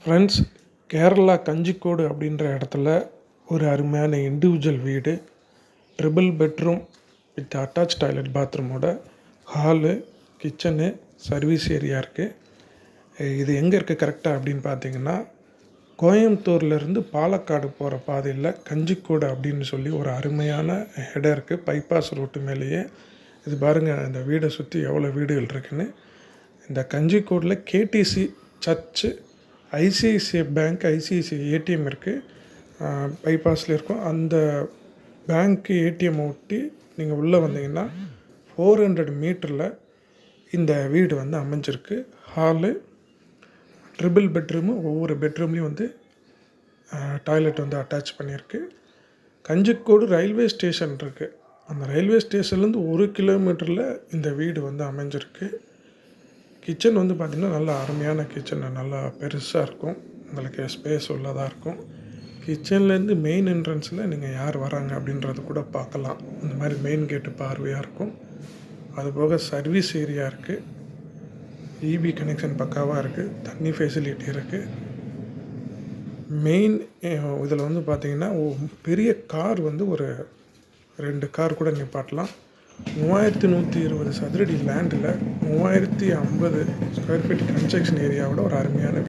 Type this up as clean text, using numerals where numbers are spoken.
Friends, Kerala Kanjikode அப்படின்ற இடத்துல ஒரு அருமையான இண்டிவிஜுவல் வீடு, triple bedroom with attach toilet பாத்ரூமோட ஹாலு, கிச்சனு, சர்வீஸ் ஏரியா இருக்குது. இது எங்கே இருக்குது கரெக்டாக அப்படின்னு பார்த்தீங்கன்னா, கோயம்புத்தூர்லேருந்து பாலக்காடு போகிற பாதையில் கஞ்சிக்கோடு அப்படின்னு சொல்லி ஒரு அருமையான இடம் இருக்குது. பைபாஸ் ரோட்டு மேலேயே இது பாருங்கள், இந்த வீடை சுற்றி எவ்வளோ வீடுகள் இருக்குதுன்னு. இந்த கஞ்சிக்கோடில் KDC church, ICICI bank, ICICI ATM இருக்குது, பைபாஸில் இருக்கும். அந்த பேங்க்கு ஏடிஎம் ஒட்டி நீங்கள் உள்ளே வந்தீங்கன்னா 400 மீட்டரில் இந்த வீடு வந்து அமைஞ்சிருக்கு. ஹாலு, ட்ரிபிள் பெட்ரூமு, ஒவ்வொரு பெட்ரூம்லேயும் வந்து டாய்லெட் வந்து அட்டாச் பண்ணியிருக்கு. கஞ்சிக்கோடு ரயில்வே ஸ்டேஷன் இருக்குது. அந்த ரயில்வே ஸ்டேஷன்லேருந்து 1 கிலோமீட்டரில் இந்த வீடு வந்து அமைஞ்சிருக்கு. கிச்சன் வந்து பார்த்திங்கன்னா நல்லா அருமையான கிச்சன், நல்லா பெருசாக இருக்கும், உங்களுக்கு ஸ்பேஸ் உள்ளதாக இருக்கும். கிச்சன்லேருந்து மெயின் என்ட்ரன்ஸில் நீங்கள் யார் வராங்க அப்படின்றது கூட பார்க்கலாம். இந்த மாதிரி மெயின் கேட்டு பார்வையாக இருக்கும். அதுபோக சர்வீஸ் ஏரியா இருக்குது, இபி கனெக்ஷன் பக்காவாக இருக்குது, தண்ணி ஃபெசிலிட்டி இருக்குது. மெயின் இதில் வந்து பார்த்திங்கன்னா பெரிய கார் வந்து ஒரு 2 கார் கூட நிப்பாட்டலாம். 3120 சதுரடி லேண்டில் 3050 ஸ்கொயர் ஃபீட் கன்ஸ்ட்ரக்ஷன் ஏரியாவோட ஒரு அருமையான